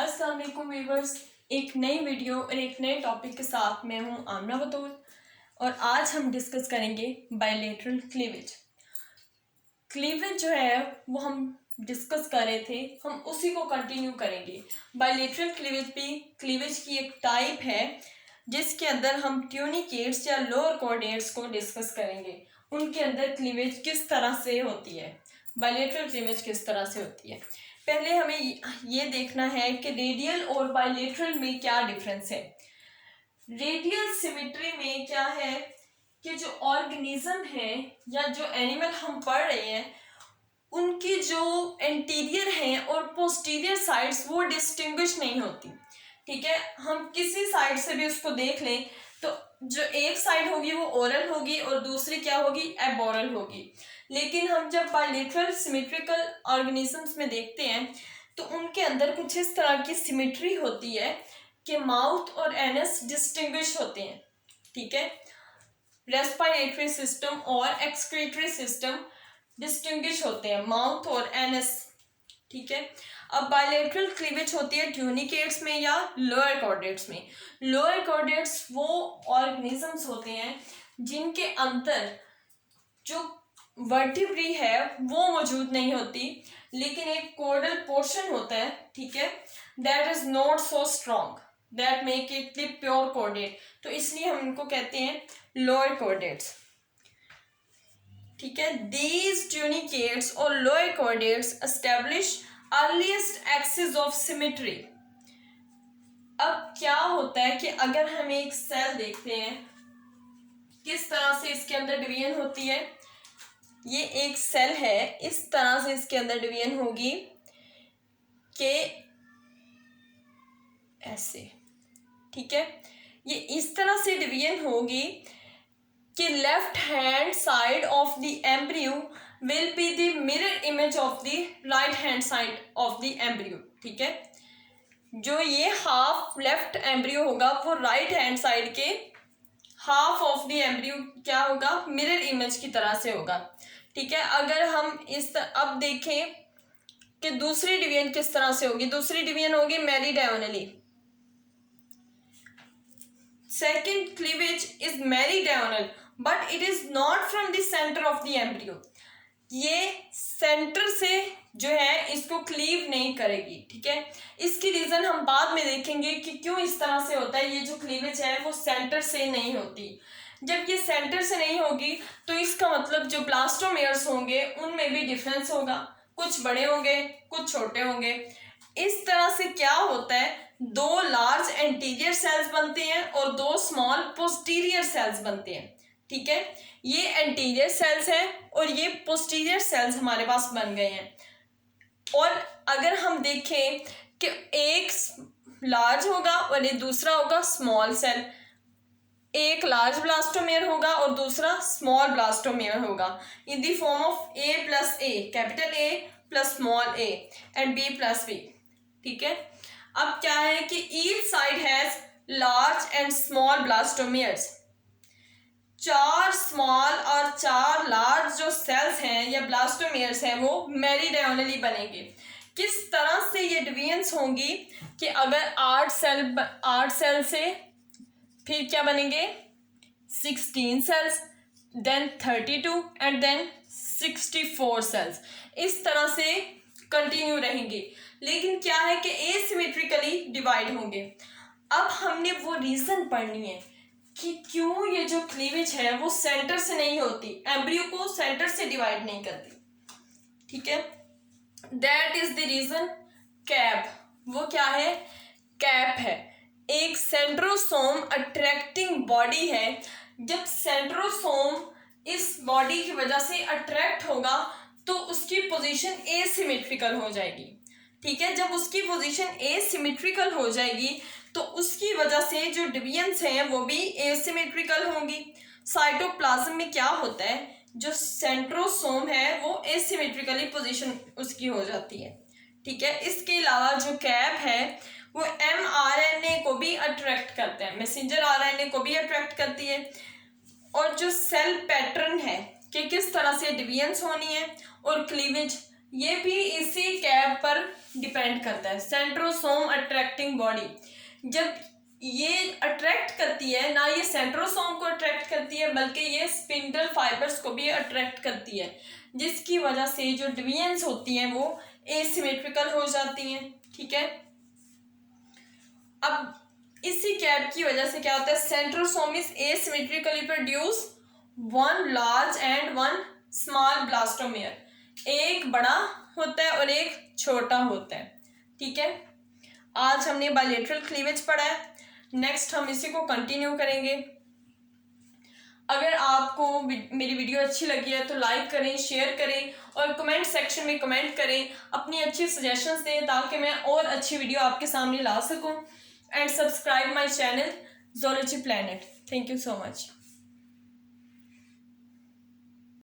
अस्सलाम वालेकुम व्यूअर्स, एक नई वीडियो और एक नए टॉपिक के साथ मैं हूं आमना बतूल और आज हम डिस्कस करेंगे बायलैटरल क्लीवेज। क्लीवेज जो है वो हम डिस्कस कर रहे थे, हम उसी को कंटिन्यू करेंगे। बायलैटरल क्लीवेज भी क्लीवेज की एक टाइप है जिसके अंदर हम ट्यूनिकेट्स या लोअर कोऑर्डिनेट्स को डिस्कस करेंगे। उनके अंदर क्लीवेज किस तरह से होती है, बायलैटरल क्लीवेज किस तरह से होती है। पहले हमें ये देखना है कि रेडियल और बायलैटरल में क्या डिफरेंस है। रेडियल सिमेट्री में क्या है कि जो ऑर्गेनिज्म है या जो एनिमल हम पढ़ रहे हैं उनकी जो एंटीरियर है और पोस्टीरियर साइड्स वो डिस्टिंग्विश नहीं होती। ठीक है, हम किसी साइड से भी उसको देख लें तो जो एक साइड होगी वो ओरल होगी और दूसरी क्या होगी, एबोरल होगी। लेकिन हम जब बायलैटरल सिमेट्रिकल ऑर्गेनिजम्स में देखते हैं तो उनके अंदर कुछ इस तरह की सिमेट्री होती है कि माउथ और एनस डिस्टिंग्विश होते हैं। ठीक है, रेस्पिरेटरी सिस्टम और एक्सक्रीटरी सिस्टम डिस्टिंग्विश होते हैं, माउथ और एनस। ठीक है, अब बायलैटरल क्लीवेज होती है ट्यूनिकेट्स में या लोअर कोऑर्डिनेट्स में। लोअर कोऑर्डिनेट्स वो ऑर्गेनिजम्स होते हैं जिनके अंदर जो वर्टिब्री है वो मौजूद नहीं होती, लेकिन एक कोर्डल पोर्शन होता है, ठीक है, that is not so strong that make it the pure coordinate, तो इसलिए हम इनको कहते हैं लोअर कोऑर्डिनेट्स। ठीक है, दीज ट्यूनिकेट्स और lower coordinates establish earliest axis of symmetry. अब क्या होता है कि अगर हम एक सेल देखते हैं किस तरह से इसके अंदर डिवीजन होती है, ये एक सेल है, इस तरह से इसके अंदर डिवीजन होगी कि ऐसे। ठीक है, ये इस तरह से डिवीजन होगी कि left hand side of the embryo will be the mirror image of the right hand side of the embryo. ठीक है, जो ये हाफ लेफ्ट एम्ब्रियो होगा वो राइट हैंड साइड के हाफ ऑफ द एम्ब्रियो क्या होगा, मिरर इमेज की तरह से होगा। ठीक है, अगर हम अब देखें कि दूसरी डिवीजन किस तरह से होगी, दूसरी डिवीजन होगी meridionally. Second cleavage is meridional but it is not from the centre of the embryo. ये सेंटर से जो है इसको क्लीव नहीं करेगी। ठीक है, इसकी रीजन हम बाद में देखेंगे कि क्यों इस तरह से होता है। ये जो क्लीवेज है वो सेंटर से नहीं होती। जब ये सेंटर से नहीं होगी तो इसका मतलब जो ब्लास्टोमेयर्स होंगे उनमें भी डिफरेंस होगा, कुछ बड़े होंगे कुछ छोटे होंगे। इस तरह से क्या होता है, दो लार्ज एंटीरियर सेल्स बनते हैं और दो स्मॉल पोस्टीरियर सेल्स बनते हैं। ठीक है, ये एंटीरियर सेल्स हैं और ये पोस्टीरियर सेल्स हमारे पास बन गए हैं। और अगर हम देखें कि एक लार्ज होगा और ये दूसरा होगा स्मॉल सेल, एक लार्ज ब्लास्टोमेयर होगा और दूसरा स्मॉल ब्लास्टोमेयर होगा in the form of A plus A, capital A plus small A and B plus B. ठीक है, अब क्या है कि each side has large and small blastomeres. चार स्मॉल और चार लार्ज जो सेल्स हैं या ब्लास्टोमेयर्स हैं वो मेरीडायगोनली बनेंगे। किस तरह से ये डिवीजन्स होंगी कि अगर 8 सेल से फिर क्या बनेंगे 16 cells, then 32 and then 64 cells, इस तरह से कंटिन्यू रहेंगे। लेकिन क्या है कि एसिमेट्रिकली डिवाइड होंगे। अब हमने वो रीजन पढ़नी है कि क्यों ये जो क्लीवेज है वो सेंटर से नहीं होती, एम्ब्रियो को सेंटर से डिवाइड नहीं करती। ठीक है, that is the reason cap. वो क्या है, कैप है, एक सेंट्रोसोम अट्रैक्टिंग बॉडी है। जब सेंट्रोसोम इस बॉडी की वजह से अट्रैक्ट होगा तो उसकी पोजीशन एसिमेट्रिकल हो जाएगी। ठीक है, जब उसकी पोजीशन एसिमेट्रिकल हो जाएगी तो उसकी वजह से जो डिवीजन्स हैं वो भी एसिमेट्रिकल होंगी। साइटोप्लाज्म में क्या होता है, जो सेंट्रोसोम है वो एसिमेट्रिकली पोजीशन उसकी हो जाती है। ठीक है, इसके अलावा जो कैप है वो mRNA को भी अट्रैक्ट करते हैं, मैसेंजर RNA को भी अट्रैक्ट करती है। और जो सेल पैटर्न है कि किस तरह से डिवीजन्स होनी है और क्लीवेज, ये भी इसी कैप पर डिपेंड करता है। सेंट्रोसोम अट्रैक्टिंग बॉडी, जब ये अट्रैक्ट करती है, ना ये सेंट्रोसोम को अट्रैक्ट करती है बल्कि ये स्पिंडल फाइबर्स को भी अट्रैक्ट करती है, जिसकी वजह से जो डिवीजन्स होती हैं वो एसिमेट्रिकल हो जाती हैं। ठीक है, अब इसी कैप की वजह से क्या होता है, centrosome is asymmetrically produce one large and one small blastomere, एक बड़ा होता है और एक छोटा होता है। ठीक है, आज हमने बायलेटरल क्लीवेज पढ़ा है, नेक्स्ट हम इसी को कंटिन्यू करेंगे। अगर आपको मेरी वीडियो अच्छी लगी है तो लाइक करें, शेयर करें और कमेंट सेक्शन में कमेंट करें, अपनी अच्छी सजेशंस दें ताकि मैं और अच्छी वीडियो आपके सामने ला सकूं। And subscribe my channel zoology planet. Thank you so much.